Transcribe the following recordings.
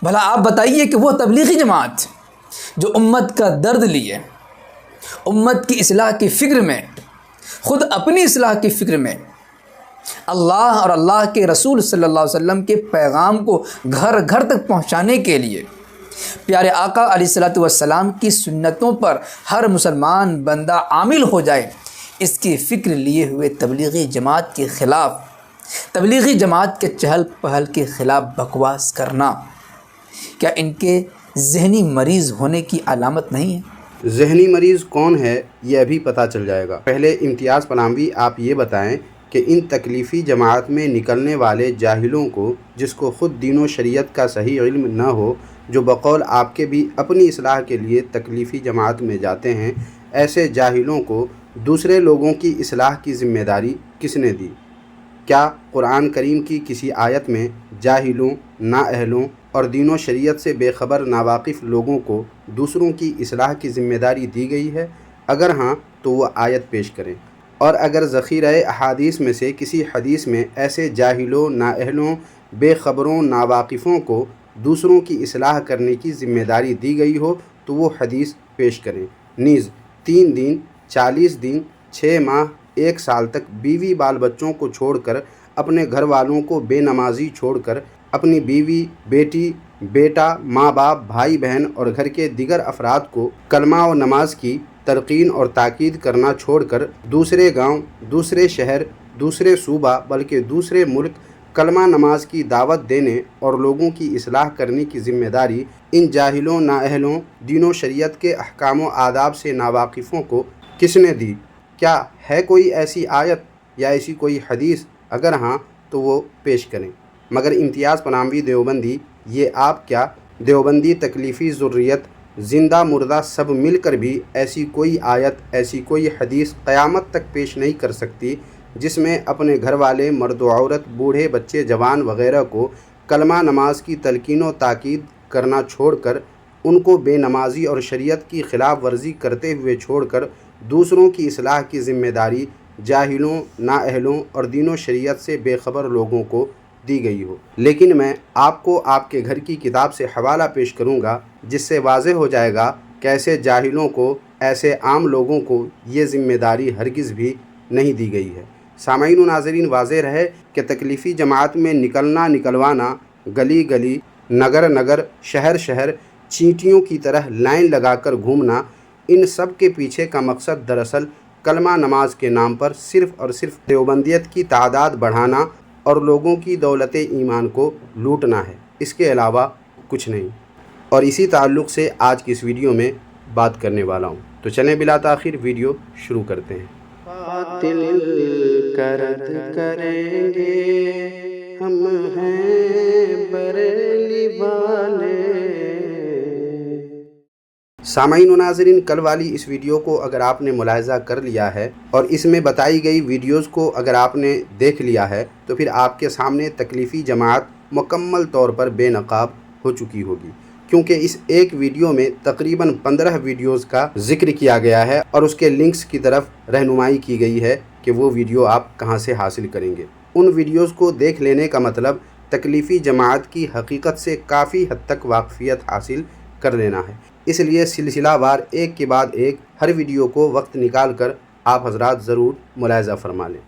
بھلا آپ بتائیے کہ وہ تبلیغی جماعت جو امت کا درد لیے، امت کی اصلاح کی فکر میں، خود اپنی اصلاح کی فکر میں، اللہ اور اللہ کے رسول صلی اللہ علیہ وسلم کے پیغام کو گھر گھر تک پہنچانے کے لیے پیارے آقا علیہ الصلوۃ والسلام کی سنتوں پر ہر مسلمان بندہ عامل ہو جائے، اس کی فکر لیے ہوئے تبلیغی جماعت کے خلاف، تبلیغی جماعت کے چہل پہل کے خلاف بکواس کرنا کیا ان کے ذہنی مریض ہونے کی علامت نہیں ہے؟ ذہنی مریض کون ہے یہ ابھی پتہ چل جائے گا۔ پہلے امتیاز پناہوی آپ یہ بتائیں کہ ان تکلیفی جماعت میں نکلنے والے جاہلوں کو، جس کو خود دین و شریعت کا صحیح علم نہ ہو، جو بقول آپ کے بھی اپنی اصلاح کے لیے تکلیفی جماعت میں جاتے ہیں، ایسے جاہلوں کو دوسرے لوگوں کی اصلاح کی ذمہ داری کس نے دی؟ کیا قرآن کریم کی کسی آیت میں جاہلوں، نااہلوں اور دین و شریعت سے بے خبر ناواقف لوگوں کو دوسروں کی اصلاح کی ذمہ داری دی گئی ہے؟ اگر ہاں تو وہ آیت پیش کریں، اور اگر ذخیرہ احادیث میں سے کسی حدیث میں ایسے جاہلوں، نااہلوں، بے خبروں، ناواقفوں کو دوسروں کی اصلاح کرنے کی ذمہ داری دی گئی ہو تو وہ حدیث پیش کریں۔ نیز 3 دن، 40 دن، 6 ماہ، 1 سال تک بیوی بال بچوں کو چھوڑ کر، اپنے گھر والوں کو بے نمازی چھوڑ کر، اپنی بیوی، بیٹی، بیٹا، ماں باپ، بھائی بہن اور گھر کے دیگر افراد کو کلمہ و نماز کی تلقین اور تاکید کرنا چھوڑ کر دوسرے گاؤں، دوسرے شہر، دوسرے صوبہ بلکہ دوسرے ملک کلمہ نماز کی دعوت دینے اور لوگوں کی اصلاح کرنے کی ذمہ داری ان جاہلوں، نااہلوں، دین و شریعت کے احکام و آداب سے ناواقفوں کو کس نے دی؟ کیا ہے کوئی ایسی آیت یا ایسی کوئی حدیث؟ اگر ہاں تو وہ پیش کریں۔ مگر امتیاز پناہوی دیوبندی، یہ آپ کیا دیوبندی تکلیفی ذریت زندہ مردہ سب مل کر بھی ایسی کوئی آیت، ایسی کوئی حدیث قیامت تک پیش نہیں کر سکتی جس میں اپنے گھر والے مرد و عورت، بوڑھے، بچے، جوان وغیرہ کو کلمہ نماز کی تلقین و تاکید کرنا چھوڑ کر، ان کو بے نمازی اور شریعت کی خلاف ورزی کرتے ہوئے چھوڑ کر دوسروں کی اصلاح کی ذمہ داری جاہلوں، نااہلوں اور دین و شریعت سے بے خبر لوگوں کو دی گئی ہو؟ لیکن میں آپ کو آپ کے گھر کی کتاب سے حوالہ پیش کروں گا جس سے واضح ہو جائے گا کہ ایسے جاہلوں کو، ایسے عام لوگوں کو یہ ذمہ داری ہرگز بھی نہیں دی گئی ہے۔ سامعین و ناظرین، واضح رہے کہ تکلیفی جماعت میں نکلنا، نکلوانا، گلی گلی، نگر نگر، شہر شہر، چینٹیوں کی طرح لائن لگا کر گھومنا، ان سب کے پیچھے کا مقصد دراصل کلمہ نماز کے نام پر صرف اور صرف دیوبندیت کی تعداد بڑھانا اور لوگوں کی دولت ایمان کو لوٹنا ہے، اس کے علاوہ کچھ نہیں۔ اور اسی تعلق سے آج کی اس ویڈیو میں بات کرنے والا ہوں، تو چلیں بلا تاخیر ویڈیو شروع کرتے ہیں۔ باطل کرد کریں گے ہم ہیں بریلی والے۔ سامعین و ناظرین، کل والی اس ویڈیو کو اگر آپ نے ملاحظہ کر لیا ہے اور اس میں بتائی گئی ویڈیوز کو اگر آپ نے دیکھ لیا ہے تو پھر آپ کے سامنے تکلیفی جماعت مکمل طور پر بے نقاب ہو چکی ہوگی، کیونکہ اس ایک ویڈیو میں تقریباً 15 ویڈیوز کا ذکر کیا گیا ہے اور اس کے لنکس کی طرف رہنمائی کی گئی ہے کہ وہ ویڈیو آپ کہاں سے حاصل کریں گے۔ ان ویڈیوز کو دیکھ لینے کا مطلب تکلیفی جماعت کی حقیقت سے کافی حد تک واقفیت حاصل کر لینا ہے۔ اس لیے سلسلہ وار ایک کے بعد ایک ہر ویڈیو کو وقت نکال کر آپ حضرات ضرور ملاحظہ فرما لیں۔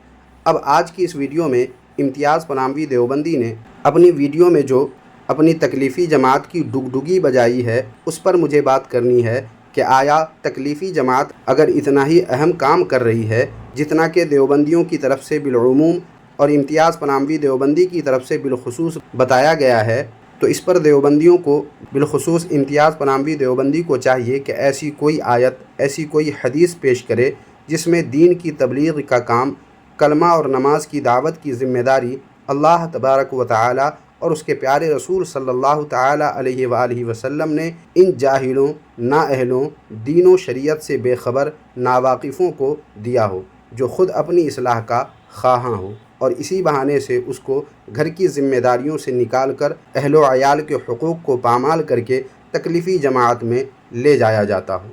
اب آج کی اس ویڈیو میں امتیاز پناہوی دیوبندی نے اپنی ویڈیو میں جو اپنی تکلیفی جماعت کی ڈگڈگی بجائی ہے اس پر مجھے بات کرنی ہے کہ آیا تکلیفی جماعت اگر اتنا ہی اہم کام کر رہی ہے جتنا کہ دیوبندیوں کی طرف سے بالعموم اور امتیاز پناہوی دیوبندی کی طرف سے بالخصوص بتایا گیا ہے، تو اس پر دیوبندیوں کو، بالخصوص امتیاز پناہوی دیوبندی کو چاہیے کہ ایسی کوئی آیت، ایسی کوئی حدیث پیش کرے جس میں دین کی تبلیغ کا کام، کلمہ اور نماز کی دعوت کی ذمہ داری اللہ تبارک و تعالی اور اس کے پیارے رسول صلی اللہ تعالی علیہ وآلہ وسلم نے ان جاہلوں، نااہلوں، دین و شریعت سے بے خبر ناواقفوں کو دیا ہو، جو خود اپنی اصلاح کا خواہاں ہو اور اسی بہانے سے اس کو گھر کی ذمہ داریوں سے نکال کر اہل و عیال کے حقوق کو پامال کر کے تکلیفی جماعت میں لے جایا جاتا ہو۔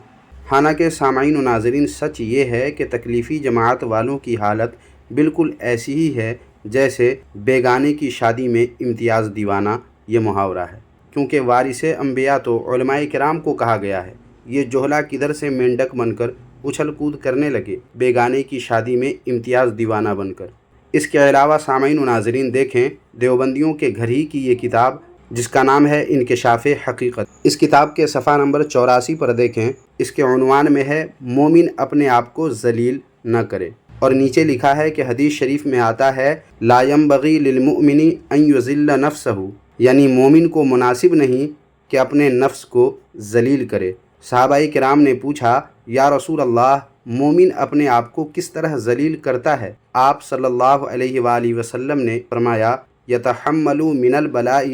حالانکہ سامعین و ناظرین، سچ یہ ہے کہ تکلیفی جماعت والوں کی حالت بالکل ایسی ہی ہے جیسے بیگانے کی شادی میں امتیاز دیوانہ، یہ محاورہ ہے کیونکہ وارث انبیاء تو علماء کرام کو کہا گیا ہے۔ یہ جوہلا کدھر سے مینڈک بن کر اچھل کود کرنے لگے بیگانے کی شادی میں امتیاز دیوانہ بن کر۔ اس کے علاوہ سامعین و ناظرین دیکھیں دیوبندیوں کے گھر ہی کی یہ کتاب جس کا نام ہے انکشاف حقیقت۔ اس کتاب کے صفحہ نمبر 84 پر دیکھیں، اس کے عنوان میں ہے مومن اپنے آپ کو ذلیل نہ کرے، اور نیچے لکھا ہے کہ حدیث شریف میں آتا ہے لا ينبغی للمؤمن ان یذل نفسہ، یعنی مومن کو مناسب نہیں کہ اپنے نفس کو ذلیل کرے۔ صحابہ کرام نے پوچھا یا رسول اللہ، مومن اپنے آپ کو کس طرح ذلیل کرتا ہے؟ آپ صلی اللہ علیہ وآلہ وسلم نے فرمایا یتحمل من البلاء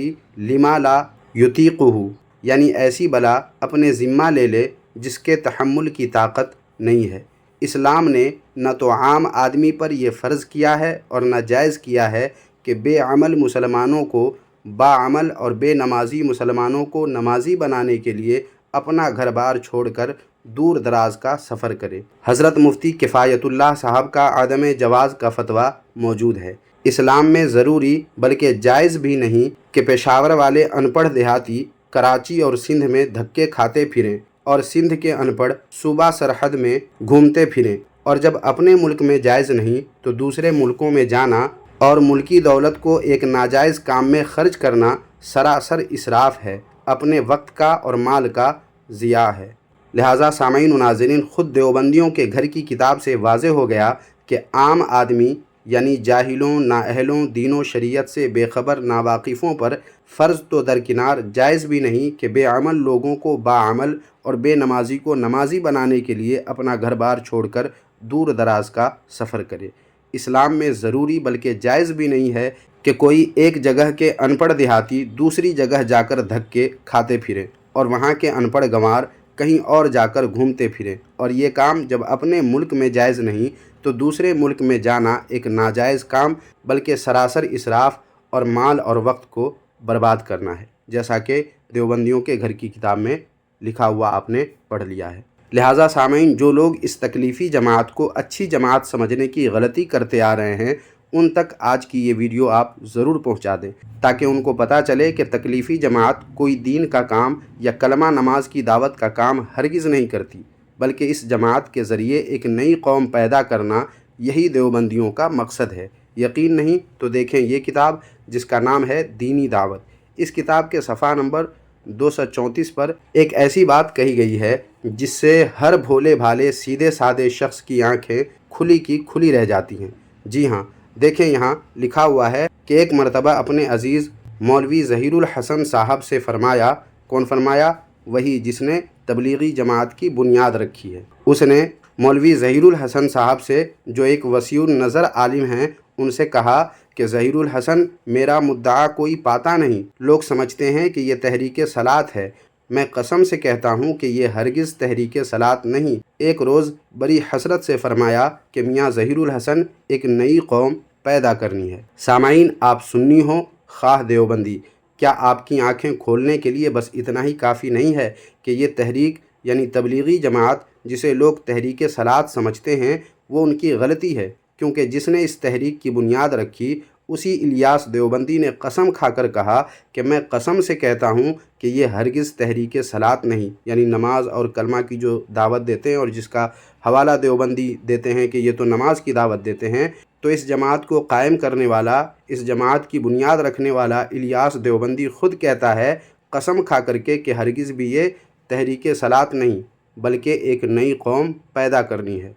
لما لا یطیقہ، یعنی ایسی بلا اپنے ذمہ لے لے جس کے تحمل کی طاقت نہیں ہے۔ اسلام نے نہ تو عام آدمی پر یہ فرض کیا ہے اور نہ جائز کیا ہے کہ بے عمل مسلمانوں کو باعمل اور بے نمازی مسلمانوں کو نمازی بنانے کے لیے اپنا گھر بار چھوڑ کر دور دراز کا سفر کرے۔ حضرت مفتی کفایت اللہ صاحب کا عدم جواز کا فتویٰ موجود ہے۔ اسلام میں ضروری بلکہ جائز بھی نہیں کہ پشاور والے ان پڑھ دیہاتی کراچی اور سندھ میں دھکے کھاتے پھریں اور سندھ کے ان پڑھ صوبہ سرحد میں گھومتے پھریں، اور جب اپنے ملک میں جائز نہیں تو دوسرے ملکوں میں جانا اور ملکی دولت کو ایک ناجائز کام میں خرچ کرنا سراسر اسراف ہے، اپنے وقت کا اور مال کا ضیاع ہے۔ لہٰذا سامعین و ناظرین، خود دیوبندیوں کے گھر کی کتاب سے واضح ہو گیا کہ عام آدمی یعنی جاہلوں، نااہلوں، دین و شریعت سے بے خبر ناواقفوں پر فرض تو درکنار جائز بھی نہیں کہ بے عمل لوگوں کو باعمل اور بے نمازی کو نمازی بنانے کے لیے اپنا گھر بار چھوڑ کر دور دراز کا سفر کرے۔ اسلام میں ضروری بلکہ جائز بھی نہیں ہے کہ کوئی ایک جگہ کے ان پڑھ دیہاتی دوسری جگہ جا کر دھکے کھاتے پھریں اور وہاں کے ان پڑھ گنوار کہیں اور جا کر گھومتے پھریں، اور یہ کام جب اپنے ملک میں جائز نہیں تو دوسرے ملک میں جانا ایک ناجائز کام بلکہ سراسر اسراف اور مال اور وقت کو برباد کرنا ہے، جیسا کہ دیوبندیوں کے گھر کی کتاب میں لکھا ہوا آپ نے پڑھ لیا ہے۔ لہٰذا سامعین، جو لوگ اس تکلیفی جماعت کو اچھی جماعت سمجھنے کی غلطی کرتے آ رہے ہیں ان تک آج کی یہ ویڈیو آپ ضرور پہنچا دیں تاکہ ان کو پتہ چلے کہ تکلیفی جماعت کوئی دین کا کام یا کلمہ نماز کی دعوت کا کام ہرگز نہیں کرتی، بلکہ اس جماعت کے ذریعے ایک نئی قوم پیدا کرنا یہی دیوبندیوں کا مقصد ہے۔ یقین نہیں تو دیکھیں یہ کتاب جس کا نام ہے دینی دعوت۔ اس کتاب کے صفحہ نمبر 234 پر ایک ایسی بات کہی گئی ہے جس سے ہر بھولے بھالے سیدھے سادے شخص کی آنکھیں کھلی کی کھلی رہ جاتی ہیں۔ جی ہاں، دیکھیں یہاں لکھا ہوا ہے کہ ایک مرتبہ اپنے عزیز مولوی ظہیر الحسن صاحب سے فرمایا، کون فرمایا؟ وہی جس نے تبلیغی جماعت کی بنیاد رکھی ہے۔ اس نے مولوی ظہیر الحسن صاحب سے، جو ایک وسیع النظر عالم ہیں، ان سے کہا کہ ظہیر الحسن، میرا مدعا کوئی پاتا نہیں، لوگ سمجھتے ہیں کہ یہ تحریک صلاۃ ہے، میں قسم سے کہتا ہوں کہ یہ ہرگز تحریک صلاۃ نہیں۔ ایک روز بڑی حسرت سے فرمایا کہ میاں ظہیر الحسن، ایک نئی قوم پیدا کرنی ہے۔ سامعین، آپ سنی ہو خواہ دیوبندی، کیا آپ کی آنکھیں کھولنے کے لیے بس اتنا ہی کافی نہیں ہے کہ یہ تحریک یعنی تبلیغی جماعت جسے لوگ تحریک صلاۃ سمجھتے ہیں وہ ان کی غلطی ہے، کیونکہ جس نے اس تحریک کی بنیاد رکھی اسی الیاس دیوبندی نے قسم کھا کر کہا کہ میں قسم سے کہتا ہوں کہ یہ ہرگز تحریک صلاۃ نہیں، یعنی نماز اور کلمہ کی جو دعوت دیتے ہیں اور جس کا حوالہ دیوبندی دیتے ہیں کہ یہ تو نماز کی دعوت دیتے ہیں، تو اس جماعت کو قائم کرنے والا، اس جماعت کی بنیاد رکھنے والا الیاس دیوبندی خود کہتا ہے قسم کھا کر کے کہ ہرگز بھی یہ تحریک صلاۃ نہیں بلکہ ایک نئی قوم پیدا کرنی ہے۔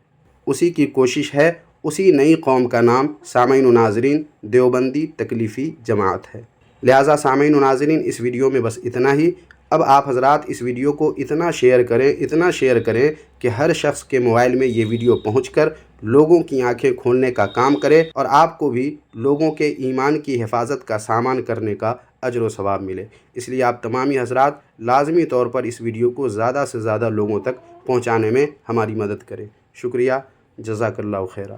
اسی کی کوشش ہے، اسی نئی قوم کا نام سامعین و ناظرین دیوبندی تکلیفی جماعت ہے۔ لہٰذا سامعین و ناظرین، اس ویڈیو میں بس اتنا ہی۔ اب آپ حضرات اس ویڈیو کو اتنا شیئر کریں کہ ہر شخص کے موبائل میں یہ ویڈیو پہنچ کر لوگوں کی آنکھیں کھولنے کا کام کرے اور آپ کو بھی لوگوں کے ایمان کی حفاظت کا سامان کرنے کا اجر و ثواب ملے۔ اس لیے آپ تمامی حضرات لازمی طور پر اس ویڈیو کو زیادہ سے زیادہ لوگوں تک پہنچانے میں ہماری مدد کریں۔ شکریہ، جزاک اللہ خیرہ۔